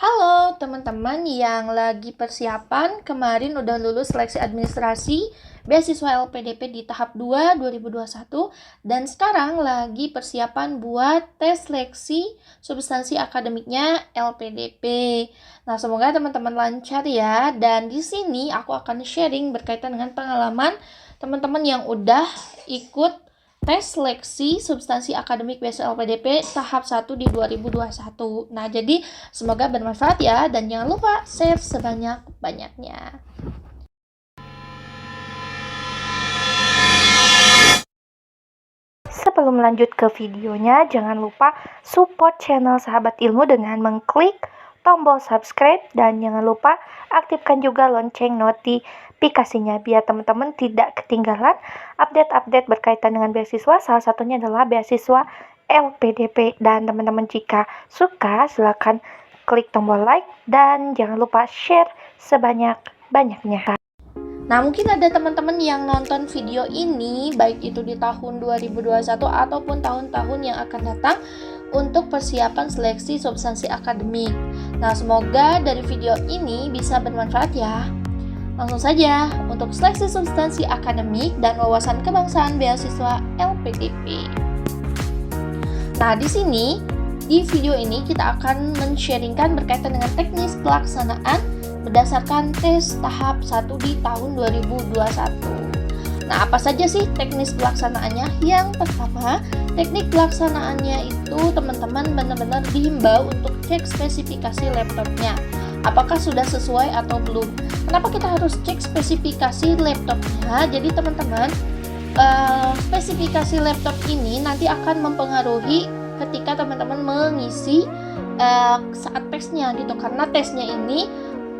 Halo teman-teman yang lagi persiapan, kemarin udah lulus seleksi administrasi beasiswa LPDP di tahap 2 2021 dan sekarang lagi persiapan buat tes seleksi substansi akademiknya LPDP. Nah, semoga teman-teman lancar ya. Dan di sini aku akan sharing berkaitan dengan pengalaman teman-teman yang udah ikut tes seleksi substansi akademik beasiswa LPDP tahap 1 di 2021. Nah, jadi semoga bermanfaat ya, dan jangan lupa share sebanyak-banyaknya. Sebelum lanjut ke videonya, jangan lupa support channel Sahabat Ilmu dengan mengklik tombol subscribe dan jangan lupa aktifkan juga lonceng notifikasinya biar teman-teman tidak ketinggalan update-update berkaitan dengan beasiswa. Salah satunya adalah beasiswa LPDP. Dan teman-teman jika suka silahkan klik tombol like dan jangan lupa share sebanyak-banyaknya. Nah, mungkin ada teman-teman yang nonton video ini baik itu di tahun 2021 ataupun tahun-tahun yang akan datang untuk persiapan seleksi substansi akademik. Nah, semoga dari video ini bisa bermanfaat ya. Langsung saja untuk seleksi substansi akademik dan wawasan kebangsaan beasiswa LPDP. Nah, di sini di video ini kita akan men-sharingkan berkaitan dengan teknis pelaksanaan berdasarkan tes tahap 1 di tahun 2021. Nah, apa saja sih teknis pelaksanaannya? Yang pertama, teknik pelaksanaannya itu teman-teman benar-benar dihimbau untuk cek spesifikasi laptopnya. Apakah sudah sesuai atau belum? Kenapa kita harus cek spesifikasi laptopnya? Jadi teman-teman, spesifikasi laptop ini nanti akan mempengaruhi ketika teman-teman mengisi saat tesnya gitu, karena tesnya ini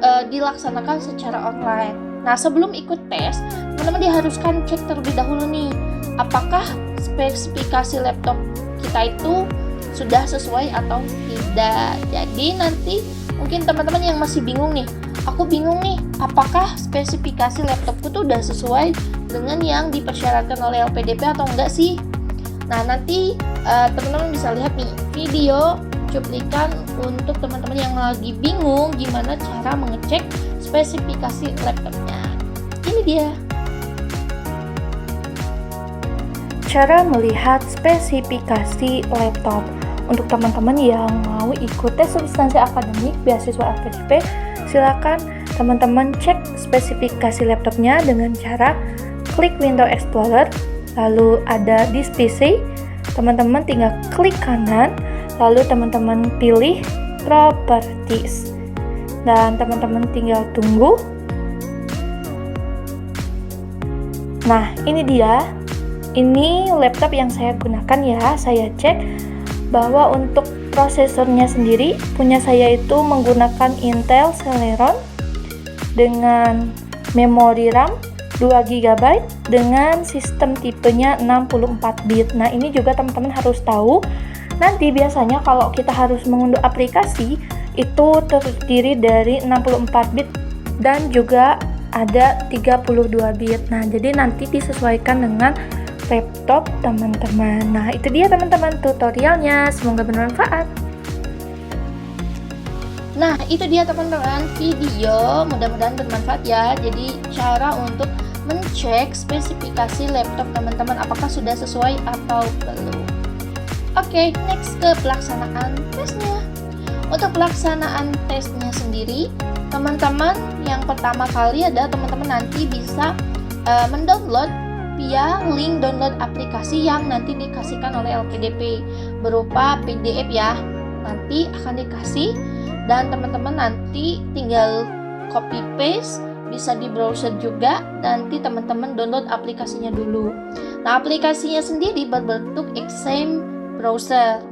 dilaksanakan secara online. Nah, sebelum ikut tes, teman-teman diharuskan cek terlebih dahulu nih, apakah spesifikasi laptop kita itu sudah sesuai atau tidak. Jadi nanti mungkin teman-teman yang masih bingung nih, aku bingung nih, apakah spesifikasi laptopku tuh udah sesuai dengan yang dipersyaratkan oleh LPDP atau enggak sih? Nah, nanti teman-teman bisa lihat nih video cuplikan untuk teman-teman yang lagi bingung gimana cara mengecek spesifikasi laptopnya. Ini dia cara melihat spesifikasi laptop. Untuk teman-teman yang mau ikut tes substansi akademik beasiswa LPDP, silakan teman-teman cek spesifikasi laptopnya dengan cara klik Windows Explorer, lalu ada This PC, teman-teman tinggal klik kanan, lalu teman-teman pilih Properties dan teman-teman tinggal tunggu. Nah, ini dia, ini laptop yang saya gunakan ya. Saya cek bahwa untuk prosesornya sendiri punya saya itu menggunakan Intel Celeron dengan memori RAM 2 GB dengan sistem tipenya 64 bit. Nah, ini juga teman-teman harus tahu. Nanti biasanya kalau kita harus mengunduh aplikasi itu terdiri dari 64 bit dan juga ada 32 bit. Nah, jadi nanti disesuaikan dengan laptop teman-teman. Nah, itu dia teman-teman tutorialnya. Semoga bermanfaat. Nah, itu dia teman-teman video, mudah-mudahan bermanfaat ya. Jadi cara untuk mencek spesifikasi laptop teman-teman apakah sudah sesuai atau belum. Oke, next ke pelaksanaan tesnya. Untuk pelaksanaan tesnya sendiri, teman-teman yang pertama kali adalah teman-teman nanti bisa mendownload via link download aplikasi yang nanti dikasihkan oleh LPDP berupa PDF ya. Nanti akan dikasih dan teman-teman nanti tinggal copy paste, bisa di browser juga. Nanti teman-teman download aplikasinya dulu. Nah, aplikasinya sendiri berbentuk XAMPP browser.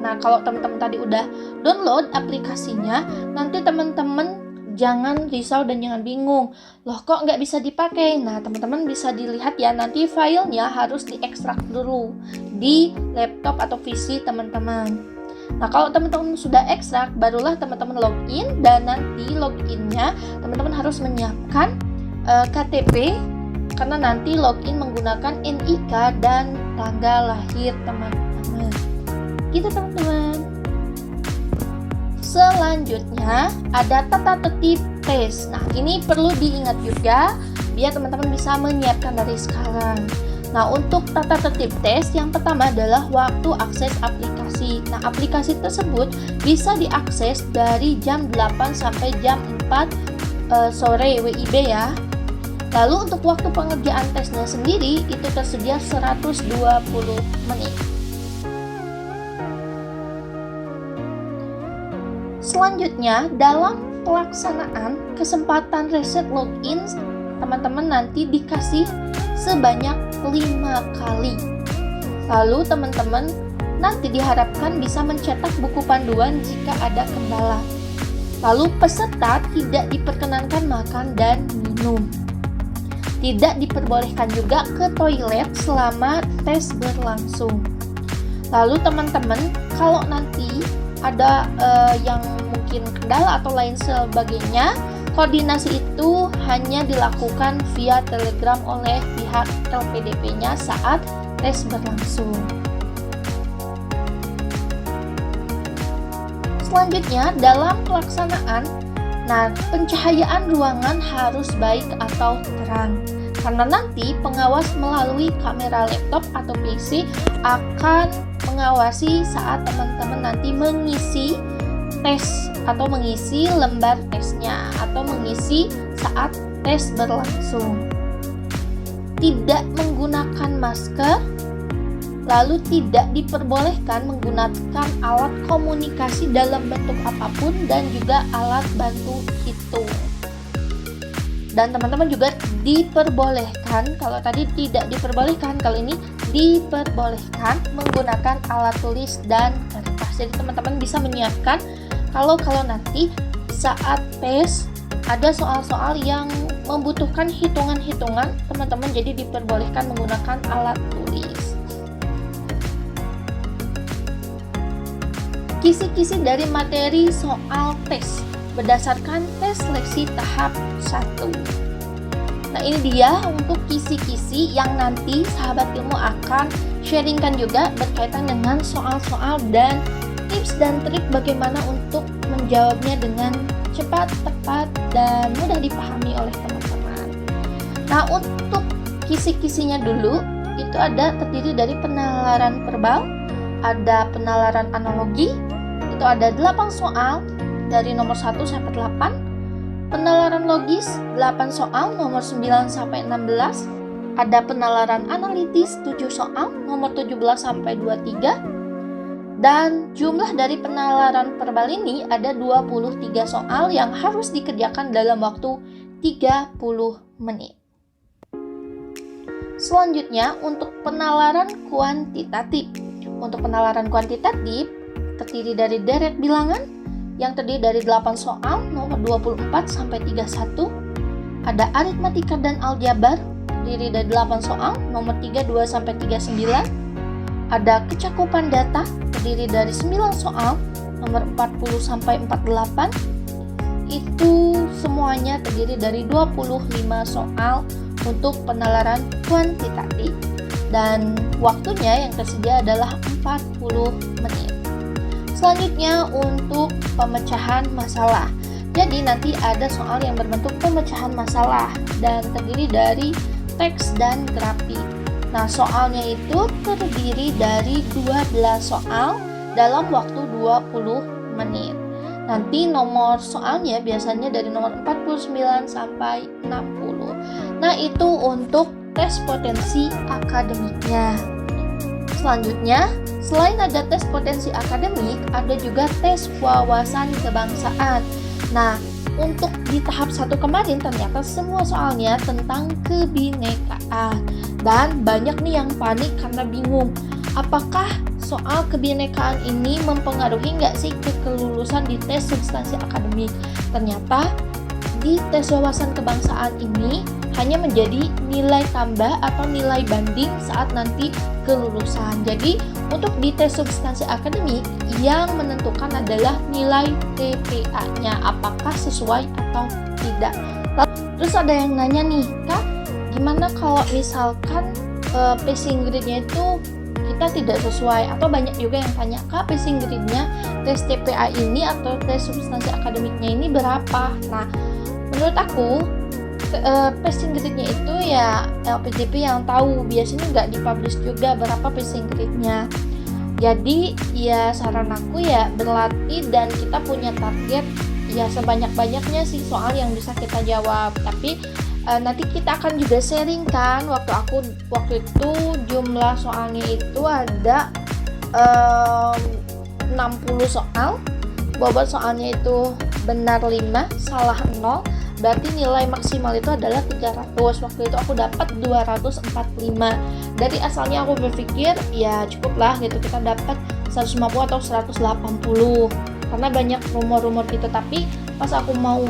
Nah, kalau teman-teman tadi udah download aplikasinya, nanti teman-teman jangan risau dan jangan bingung, loh kok nggak bisa dipakai. Nah, teman-teman bisa dilihat ya, nanti filenya harus diekstrak dulu di laptop atau PC teman-teman. Nah, kalau teman-teman sudah ekstrak, barulah teman-teman login, dan nanti loginnya teman-teman harus menyiapkan KTP, karena nanti login menggunakan NIK dan tanggal lahir teman-teman. Gitu teman-teman. Selanjutnya ada tata tertib tes. Nah, ini perlu diingat juga biar teman-teman bisa menyiapkan dari sekarang. Nah, untuk tata tertib tes yang pertama adalah waktu akses aplikasi. Nah, aplikasi tersebut bisa diakses dari jam 8 sampai jam 4 sore WIB ya. Lalu untuk waktu pengerjaan tesnya sendiri itu tersedia 120 menit. Selanjutnya, dalam pelaksanaan kesempatan reset login, teman-teman nanti dikasih sebanyak 5 kali. Lalu teman-teman nanti diharapkan bisa mencetak buku panduan jika ada kendala. Lalu peserta tidak diperkenankan makan dan minum. Tidak diperbolehkan juga ke toilet selama tes berlangsung. Lalu teman-teman, kalau nanti ada yang mungkin kendala atau lain sebagainya, koordinasi itu hanya dilakukan via Telegram oleh pihak LPDP-nya saat tes berlangsung. Selanjutnya, dalam pelaksanaan, pencahayaan ruangan harus baik atau terang. Karena nanti pengawas melalui kamera laptop atau PC akan mengawasi saat teman-teman nanti mengisi tes atau mengisi lembar tesnya atau mengisi saat tes berlangsung. Tidak menggunakan masker, lalu tidak diperbolehkan menggunakan alat komunikasi dalam bentuk apapun dan juga alat bantu hitung. Dan teman-teman juga diperbolehkan, kalau tadi tidak diperbolehkan, kalau ini diperbolehkan menggunakan alat tulis dan kertas. Jadi teman-teman bisa menyiapkan kalau nanti saat tes ada soal-soal yang membutuhkan hitungan-hitungan, teman-teman jadi diperbolehkan menggunakan alat tulis. Kisi-kisi dari materi soal tes berdasarkan tes seleksi tahap 1. Nah, ini dia untuk kisi-kisi yang nanti sahabat ilmu akan sharingkan juga berkaitan dengan soal-soal dan tips dan trik bagaimana untuk menjawabnya dengan cepat, tepat, dan mudah dipahami oleh teman-teman. Nah, untuk kisi-kisinya dulu, itu ada terdiri dari penalaran verbal, ada penalaran analogi, itu ada 8 soal dari nomor 1 sampai 8, penalaran logis 8 soal nomor 9 sampai 16, ada penalaran analitis 7 soal nomor 17 sampai 23, dan jumlah dari penalaran verbal ini ada 23 soal yang harus dikerjakan dalam waktu 30 menit. Selanjutnya untuk penalaran kuantitatif. Untuk penalaran kuantitatif terdiri dari deret bilangan yang terdiri dari 8 soal nomor 24 sampai 31. Ada aritmatika dan aljabar terdiri dari 8 soal nomor 32 sampai 39. Ada kecakupan data terdiri dari 9 soal nomor 40 sampai 48. Itu semuanya terdiri dari 25 soal untuk penalaran kuantitatif. Dan waktunya yang tersedia adalah 40 menit. Selanjutnya untuk pemecahan masalah. Jadi nanti ada soal yang berbentuk pemecahan masalah dan terdiri dari teks dan grafik. Nah, soalnya itu terdiri dari 12 soal dalam waktu 20 menit. Nanti nomor soalnya biasanya dari nomor 49 sampai 60. Nah, itu untuk tes potensi akademiknya. Selanjutnya, selain ada tes potensi akademik, ada juga tes wawasan kebangsaan. Nah, untuk di tahap 1 kemarin ternyata semua soalnya tentang kebinekaan. Dan banyak nih yang panik karena bingung, apakah soal kebinekaan ini mempengaruhi nggak sih ke kelulusan di tes substansi akademik? Ternyata di tes wawasan kebangsaan ini hanya menjadi nilai tambah atau nilai banding saat nanti kelulusan. Jadi untuk di tes substansi akademik yang menentukan adalah nilai TPA-nya, apakah sesuai atau tidak. Terus ada yang nanya nih, Kak, gimana kalau misalkan passing grade-nya itu kita tidak sesuai, atau banyak juga yang tanya, Kak, passing grade-nya tes TPA ini atau tes substansi akademiknya ini berapa? Nah, menurut aku passing grade-nya itu ya LPDP yang tahu, biasanya nggak dipublish juga berapa passing grade-nya. Jadi ya saran aku ya berlatih dan kita punya target ya sebanyak-banyaknya sih soal yang bisa kita jawab. Tapi nanti kita akan juga sharing kan, waktu itu jumlah soalnya itu ada 60 soal, bobot soalnya itu benar 5, salah 0, berarti nilai maksimal itu adalah 300. Waktu itu aku dapat 245. Dari asalnya aku berpikir ya cukuplah gitu, kita dapat 150 atau 180 karena banyak rumor-rumor gitu. Tapi pas aku mau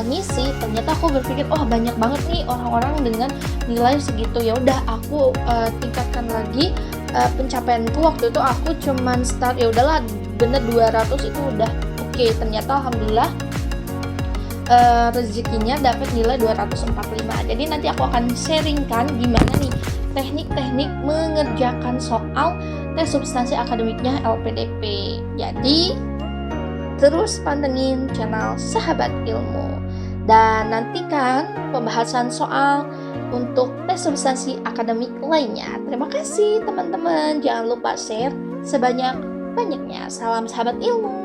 ngisi, ternyata aku berpikir banyak banget nih orang-orang dengan nilai segitu. Ya udah aku tingkatkan lagi pencapaianku. Waktu itu aku cuman start ya udahlah bener 200 itu udah oke. Ternyata alhamdulillah rezekinya dapat nilai 245. Jadi nanti aku akan sharingkan gimana nih teknik-teknik mengerjakan soal tes substansi akademiknya LPDP. Jadi terus pantengin channel Sahabat Ilmu dan nantikan pembahasan soal untuk tes substansi akademik lainnya. Terima kasih teman-teman, jangan lupa share sebanyak-banyaknya. Salam Sahabat Ilmu.